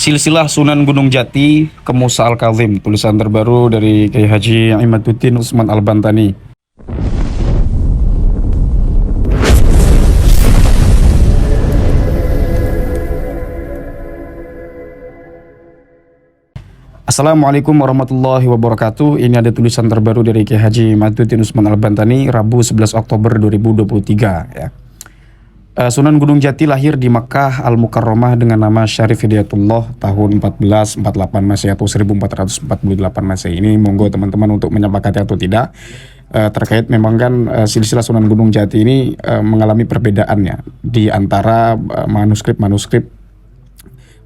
Silsilah Sunan Gunung Jati ke Musa Al-Kazim, tulisan terbaru dari Kiai Haji Imaduddin Usman Al-Bantani. Assalamualaikum warahmatullahi wabarakatuh. Ini ada tulisan terbaru dari Kiai Haji Imaduddin Usman Al-Bantani, Rabu 11 Oktober 2023 ya. Sunan Gunung Jati lahir di Makkah Al-Mukarramah dengan nama Syarif Hidayatullah tahun 1448 Masehi atau 1448 Masehi. Ini monggo teman-teman untuk menyepakati atau tidak terkait memang kan silsilah Sunan Gunung Jati ini mengalami perbedaannya di antara manuskrip-manuskrip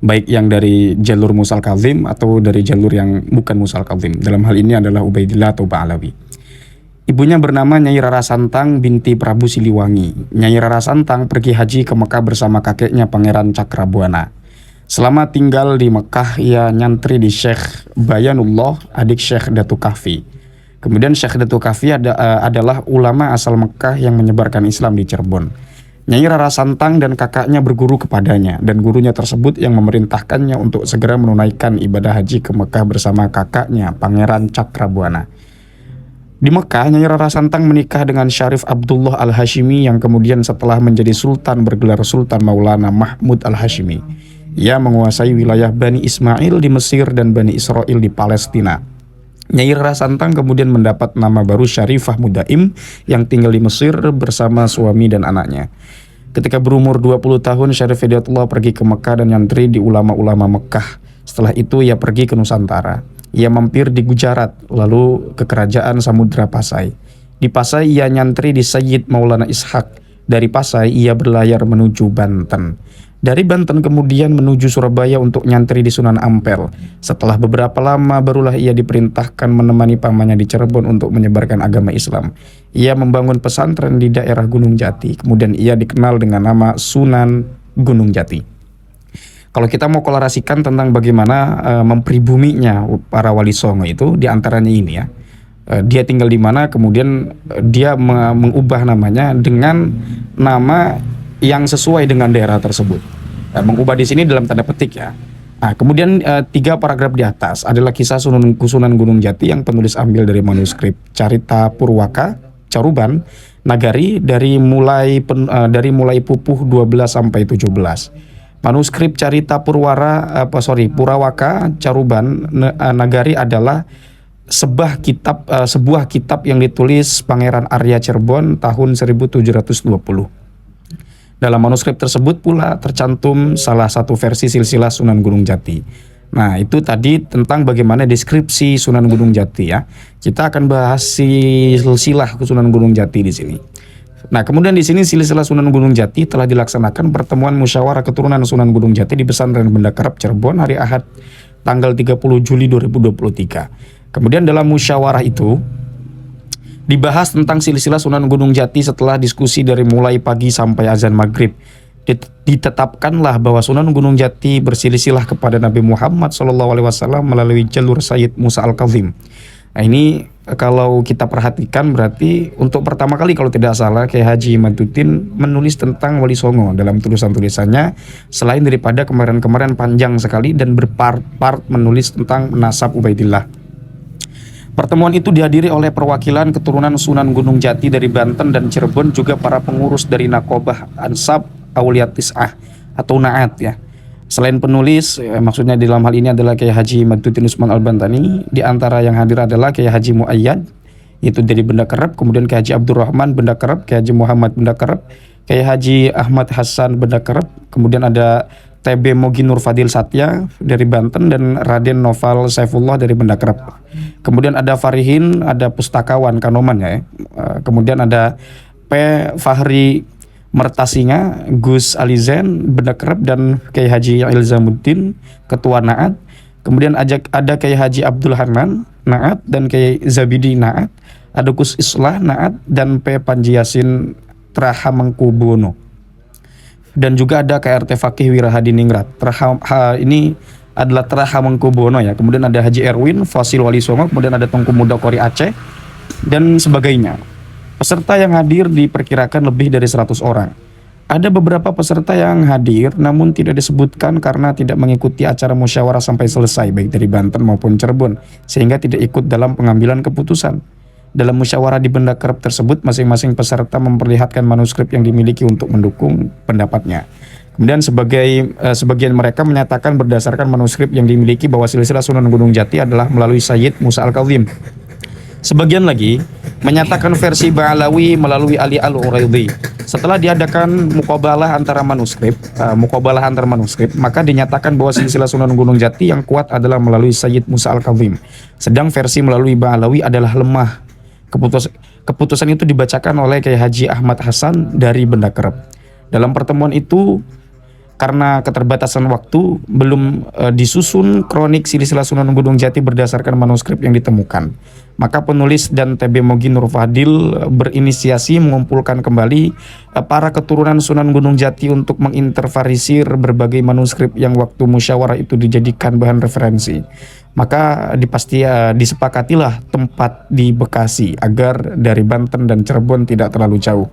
baik yang dari jalur Musa Al-Kazim atau dari jalur yang bukan Musa Al-Kazim. Dalam hal ini adalah Ubaidillah atau Ba'alawi. Ibunya bernama Nyai Rara Santang binti Prabu Siliwangi. Nyai Rara Santang pergi haji ke Mekah bersama kakeknya Pangeran Cakrabuana. Selama tinggal di Mekah, ia nyantri di Syekh Bayanullah, adik Syekh Datu Kahfi. Kemudian Syekh Datu Kahfi adalah ulama asal Mekah yang menyebarkan Islam di Cirebon. Nyai Rara Santang dan kakaknya berguru kepadanya, dan gurunya tersebut yang memerintahkannya untuk segera menunaikan ibadah haji ke Mekah bersama kakaknya Pangeran Cakrabuana. Di Mekah, Nyai Rara Santang menikah dengan Syarif Abdullah Al-Hashimi yang kemudian setelah menjadi sultan bergelar Sultan Maulana Mahmud Al-Hashimi. Ia menguasai wilayah Bani Ismail di Mesir dan Bani Israel di Palestina. Nyai Rara Santang kemudian mendapat nama baru Syarifah Mudaim yang tinggal di Mesir bersama suami dan anaknya. Ketika berumur 20 tahun, Syarif Hidayatullah pergi ke Mekah dan nyantri di ulama-ulama Mekah. Setelah itu ia pergi ke Nusantara. Ia mampir di Gujarat, lalu ke kerajaan Samudra Pasai. Di Pasai ia nyantri di Sayyid Maulana Ishaq. Dari Pasai ia berlayar menuju Banten. Dari Banten kemudian menuju Surabaya untuk nyantri di Sunan Ampel. Setelah beberapa lama barulah ia diperintahkan menemani pamannya di Cirebon untuk menyebarkan agama Islam. Ia membangun pesantren di daerah Gunung Jati. Kemudian ia dikenal dengan nama Sunan Gunung Jati. Kalau kita mau kolarasikan tentang bagaimana mempribuminya para wali songo itu, diantaranya ini ya. Dia tinggal di mana, kemudian dia mengubah namanya dengan nama yang sesuai dengan daerah tersebut. Mengubah di sini dalam tanda petik ya. Nah, kemudian 3 paragraf di atas adalah kisah Sunan Gunung Jati yang penulis ambil dari manuskrip Carita Purwaka Caruban Nagari dari mulai pupuh 12 sampai 17. Manuskrip Carita Purawaka Caruban Nagari adalah sebuah kitab yang ditulis Pangeran Arya Cirebon tahun 1720. Dalam manuskrip tersebut pula tercantum salah satu versi silsilah Sunan Gunung Jati. Nah, itu tadi tentang bagaimana deskripsi Sunan Gunung Jati ya. Kita akan bahas silsilah Sunan Gunung Jati di sini. Nah, kemudian di sini silsilah Sunan Gunung Jati telah dilaksanakan pertemuan musyawarah keturunan Sunan Gunung Jati di Pesantren Benda Kerep Cirebon hari Ahad tanggal 30 Juli 2023. Kemudian dalam musyawarah itu dibahas tentang silsilah Sunan Gunung Jati setelah diskusi dari mulai pagi sampai azan maghrib. Ditetapkanlah bahwa Sunan Gunung Jati bersilsilah kepada Nabi Muhammad SAW melalui jalur Sayyid Musa Al-Kazim. Nah, ini kalau kita perhatikan berarti untuk pertama kali kalau tidak salah Kiai Haji Imaduddin menulis tentang Wali Songo dalam tulisan-tulisannya, selain daripada kemarin-kemarin panjang sekali dan berpart-part menulis tentang nasab Ubaidillah. Pertemuan itu dihadiri oleh perwakilan keturunan Sunan Gunung Jati dari Banten dan Cirebon, juga para pengurus dari Nakobah Ansab Auliat Tis'ah atau Na'at ya. Selain penulis, maksudnya di dalam hal ini adalah Kiai Haji Imaduddin Usman Al-Bantani. Di antara yang hadir adalah Kiai Haji Muayyad, yaitu dari Benda Kerep, kemudian Kiai Haji Abdurrahman Benda Kerep, Kiai Haji Muhammad Benda Kerep, Kiai Haji Ahmad Hasan Benda Kerep, kemudian ada TB Mogi Nur Fadil Satya dari Banten, dan Raden Noval Saifullah dari Benda Kerep. Kemudian ada Farihin, ada pustakawan Kanoman ya. Kemudian ada P. Fahri Mertasinga, Gus Alizen Benda Kerep, dan Kiai Haji Ilzamuddin Ketua Na'at. Kemudian ada Kiai Haji Abdul Hanan Na'at dan Kiai Zabidi Na'at, ada Gus Islah Na'at dan P. Panji Yasin Trahamengkubono. Dan juga ada KRT Fakih Wirahadi Ningrat. Ini adalah Trahamengkubono ya. Kemudian ada Haji Erwin Fasil Wali Songo, kemudian ada Tengku Muda Kori Aceh dan sebagainya. Peserta yang hadir diperkirakan lebih dari 100 orang. Ada beberapa peserta yang hadir namun tidak disebutkan karena tidak mengikuti acara musyawarah sampai selesai baik dari Banten maupun Cirebon, sehingga tidak ikut dalam pengambilan keputusan. Dalam musyawarah di Benda Kerep tersebut, masing-masing peserta memperlihatkan manuskrip yang dimiliki untuk mendukung pendapatnya. Kemudian sebagian mereka menyatakan berdasarkan manuskrip yang dimiliki bahwa silsilah Sunan Gunung Jati adalah melalui Sayyid Musa Al-Kazim. Sebagian lagi menyatakan versi Ba'alawi melalui Ali Al-Uraidi. Setelah diadakan muqabalah antara manuskrip, maka dinyatakan bahwa silsilah Sunan Gunung Jati yang kuat adalah melalui Sayyid Musa Al-Kazim. Sedang versi melalui Ba'alawi adalah lemah. Keputusan itu dibacakan oleh Kiai Haji Ahmad Hasan dari Benda Kerep. Dalam pertemuan itu, karena keterbatasan waktu, belum disusun kronik silsilah Sunan Gunung Jati berdasarkan manuskrip yang ditemukan. Maka penulis dan TB Mogi Nur Fadil berinisiasi mengumpulkan kembali para keturunan Sunan Gunung Jati untuk mengintervarisir berbagai manuskrip yang waktu musyawarah itu dijadikan bahan referensi. Maka disepakatilah tempat di Bekasi agar dari Banten dan Cirebon tidak terlalu jauh.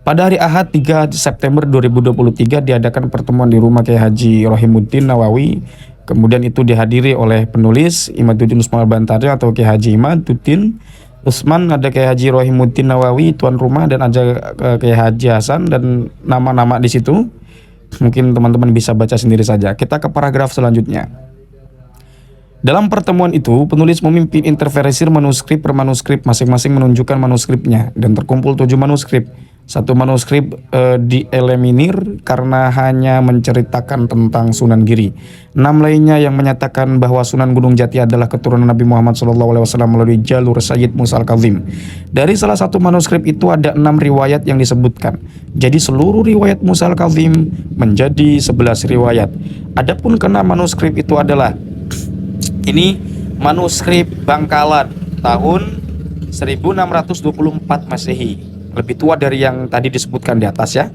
Pada hari Ahad 3 September 2023 diadakan pertemuan di rumah Kiai Haji Rohimuddin Nawawi. Kemudian itu dihadiri oleh penulis Imaduddin Usman Al-Bantari atau Kiai Haji Imaduddin Usman, ada Kiai Haji Rohimuddin Nawawi tuan rumah, dan ada Kiai Haji Hasan, dan nama-nama di situ mungkin teman-teman bisa baca sendiri saja. Kita ke paragraf selanjutnya. Dalam pertemuan itu, penulis memimpin interferensi manuskrip per manuskrip, masing-masing menunjukkan manuskripnya, dan terkumpul 7 manuskrip. Satu manuskrip dieliminir karena hanya menceritakan tentang Sunan Giri. 6 lainnya yang menyatakan bahwa Sunan Gunung Jati adalah keturunan Nabi Muhammad SAW melalui jalur Sayyid Musa Al-Kazim. Dari salah satu manuskrip itu ada 6 riwayat yang disebutkan. Jadi seluruh riwayat Musa Al-Kazim menjadi 11 riwayat. Adapun kena manuskrip itu adalah ini manuskrip Bangkalan tahun 1624 Masehi. Lebih tua dari yang tadi disebutkan di atas ya.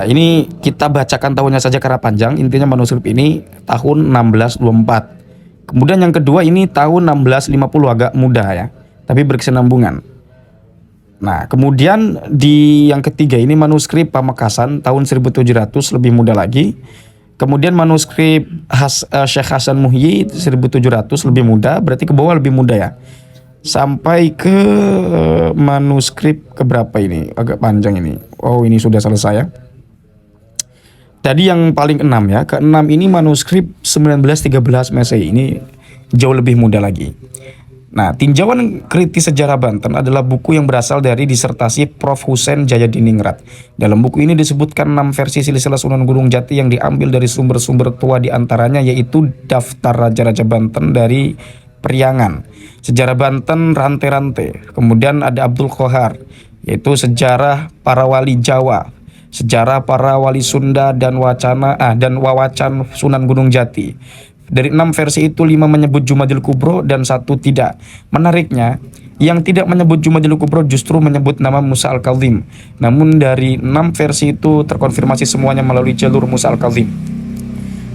Ini kita bacakan tahunnya saja karena panjang. Intinya manuskrip ini tahun 1624. Kemudian yang kedua ini tahun 1650, agak muda ya, tapi berkesinambungan. Nah, kemudian di yang ketiga ini manuskrip Pamekasan tahun 1700, lebih muda lagi. Kemudian manuskrip Syekh Hasan Muhyi 1700, lebih muda, berarti ke bawah lebih muda ya. Sampai ke manuskrip keberapa ini? Agak panjang ini. Oh, ini sudah selesai ya. Tadi yang paling 6 ya. Ke-6 ini manuskrip 1913 Masehi. Ini jauh lebih muda lagi. Nah, Tinjauan Kritis Sejarah Banten adalah buku yang berasal dari disertasi Prof. Husein Jayadiningrat. Dalam buku ini disebutkan 6 versi silsilah Sunan Gunung Jati yang diambil dari sumber-sumber tua, diantaranya yaitu Daftar Raja-Raja Banten dari Priangan, Sejarah Banten Rante-Rante, kemudian ada Abdul Qohar, yaitu Sejarah Para Wali Jawa, Sejarah Para Wali Sunda, dan Wawacan Sunan Gunung Jati. Dari 6 versi itu 5 menyebut Jumadil Kubro dan 1 tidak. Menariknya, yang tidak menyebut Jumadil Kubro justru menyebut nama Musa Al-Kazim. Namun dari 6 versi itu terkonfirmasi semuanya melalui jalur Musa Al-Kazim.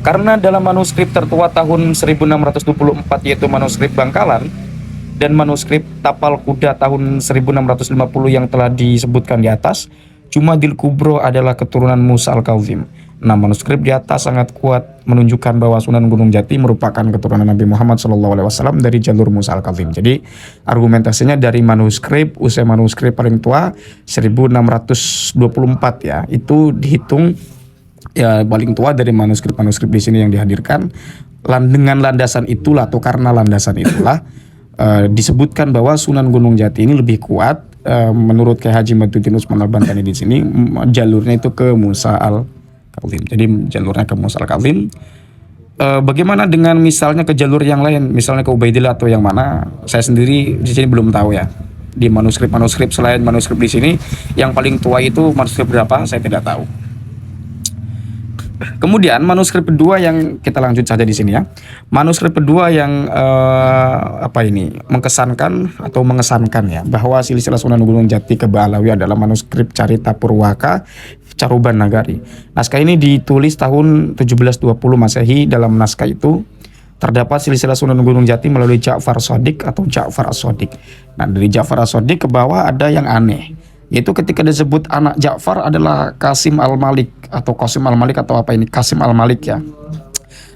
Karena dalam manuskrip tertua tahun 1624 yaitu manuskrip Bangkalan dan manuskrip Tapal Kuda tahun 1650 yang telah disebutkan di atas, Jumadil Kubro adalah keturunan Musa Al-Kazim. Nah, manuskrip di atas sangat kuat menunjukkan bahwa Sunan Gunung Jati merupakan keturunan Nabi Muhammad SAW dari jalur Musa Al-Kazim. Jadi argumentasinya dari manuskrip, usia manuskrip paling tua 1624 ya, itu dihitung ya paling tua dari manuskrip-manuskrip di sini yang dihadirkan. Dengan landasan itulah atau karena landasan itulah disebutkan bahwa Sunan Gunung Jati ini lebih kuat menurut Kiai Haji Imaduddin Usman Al-Bantani di sini, jalurnya itu ke Musa Al-Kazim. Jadi jalurnya ke Musa Al-Kazim. Bagaimana dengan misalnya ke jalur yang lain, misalnya ke Ubaidillah atau yang mana? Saya sendiri di sini belum tahu ya. Di manuskrip-manuskrip selain manuskrip di sini, yang paling tua itu manuskrip berapa? Saya tidak tahu. Kemudian manuskrip kedua yang kita lanjut saja di sini ya. Manuskrip kedua yang mengesankan ya bahwa silsilah Sunan Gunung Jati ke Ba'alawi adalah manuskrip Carita Purwaka Caruban Nagari. Naskah ini ditulis tahun 1720 Masehi. Dalam naskah itu terdapat silsilah Sunan Gunung Jati melalui Ja'far Shadiq atau Ja'far As-Shadiq. Nah, dari Ja'far As-Shadiq ke bawah ada yang aneh. Yaitu ketika disebut anak Ja'far adalah Qasim al-Malik atau Qasim al-Malik atau apa ini, Qasim al-Malik ya.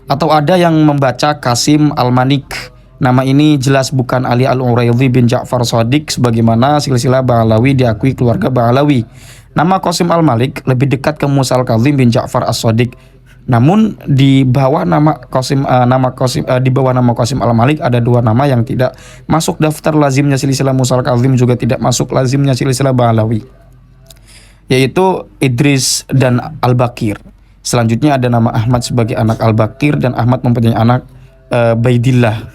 Atau ada yang membaca Qasim al-Manik. Nama ini jelas bukan Ali al-Uraidhi bin Ja'far Shadiq sebagaimana silsilah Ba'alawi diakui keluarga Ba'alawi. Nama Qasim al-Malik lebih dekat ke Musa al-Kazim bin Ja'far as-Shadiq. Namun di bawah nama Qasim di bawah nama Qasim al-Malik ada dua nama yang tidak masuk daftar lazimnya silsilah Musa al-Kazim, juga tidak masuk lazimnya silsilah Ba'alawi, yaitu Idris dan Al-Bakir. Selanjutnya ada nama Ahmad sebagai anak Al-Bakir dan Ahmad mempunyai anak Baidillah.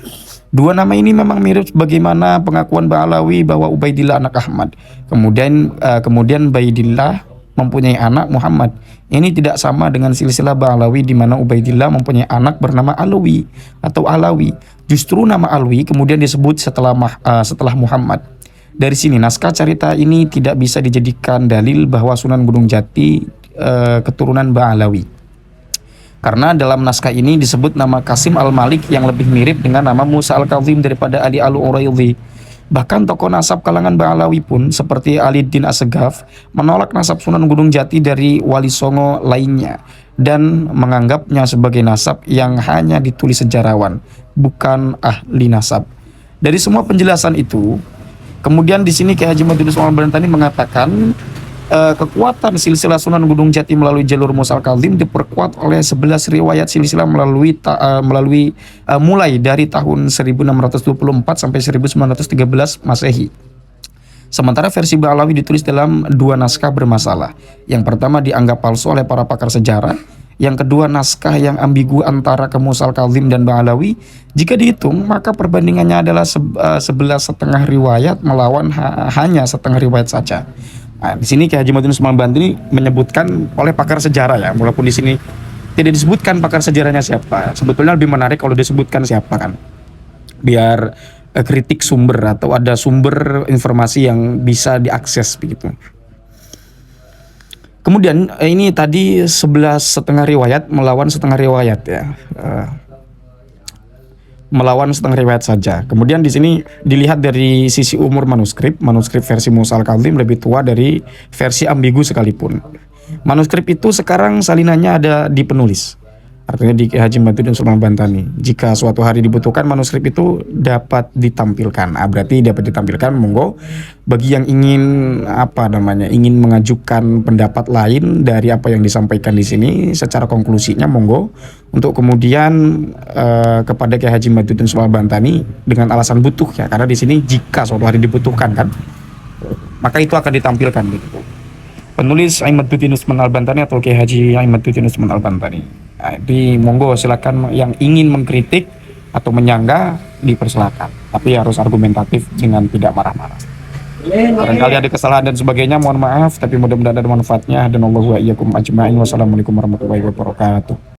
Dua nama ini memang mirip bagaimana pengakuan Ba'alawi bahwa Ubaidillah anak Ahmad. Kemudian Baidillah mempunyai anak Muhammad. Ini tidak sama dengan silsilah Ba'alawi di mana Ubaidillah mempunyai anak bernama Alawi atau Alawi. Justru nama Alwi kemudian disebut setelah Muhammad. Dari sini naskah cerita ini tidak bisa dijadikan dalil bahwa Sunan Gunung Jati keturunan Ba'alawi. Karena dalam naskah ini disebut nama Qasim al-Malik yang lebih mirip dengan nama Musa al-Kazim daripada Ali al-Uraidhi. Bahkan tokoh nasab kalangan Ba'alawi pun seperti Aliddin Assegaf menolak nasab Sunan Gunung Jati dari Wali Songo lainnya dan menganggapnya sebagai nasab yang hanya ditulis sejarawan, bukan ahli nasab. Dari semua penjelasan itu, kemudian di sini Kiai Haji Madudin Al-Bantani mengatakan kekuatan silsilah Sunan Gunung Jati melalui jalur Musa al-Kazim diperkuat oleh 11 riwayat silsilah mulai dari tahun 1624 sampai 1913 Masehi. Sementara versi Ba'alawi ditulis dalam dua naskah bermasalah. Yang pertama dianggap palsu oleh para pakar sejarah. Yang kedua naskah yang ambigu antara ke Musa al-Kazim dan Ba'alawi. Jika dihitung maka perbandingannya adalah 11,5 riwayat melawan hanya setengah riwayat saja. Nah, di sini Kiai Haji Madudin Al-Bantani menyebutkan oleh pakar sejarah ya, walaupun di sini tidak disebutkan pakar sejarahnya siapa. Sebetulnya lebih menarik kalau disebutkan siapa kan, biar kritik sumber atau ada sumber informasi yang bisa diakses begitu. Kemudian ini tadi 11,5 riwayat melawan setengah riwayat ya. Melawan setengah riwayat saja. Kemudian di sini dilihat dari sisi umur manuskrip versi Musa al-Kazim lebih tua dari versi ambigu sekalipun. Manuskrip itu sekarang salinannya ada di penulis, artinya di Haji Madudin Al-Bantani. Jika suatu hari dibutuhkan manuskrip itu dapat ditampilkan. Berarti dapat ditampilkan, monggo bagi yang ingin ingin mengajukan pendapat lain dari apa yang disampaikan di sini secara konklusinya, monggo untuk kemudian kepada Kiai Haji Madudin Al-Bantani dengan alasan butuh ya, karena di sini jika suatu hari dibutuhkan kan, maka itu akan ditampilkan gitu. Penulis Imaduddin Usman Al-Bantani atau Kiai Haji Imaduddin Usman Al-Bantani. Nah, jadi monggo silakan yang ingin mengkritik atau menyangga dipersilakan, tapi harus argumentatif dengan tidak marah-marah. Barangkali ada kesalahan dan sebagainya, mohon maaf, tapi mudah-mudahan ada manfaatnya. Dan Allahu wa iyyakum ajma'in. Wassalamualaikum warahmatullahi wabarakatuh.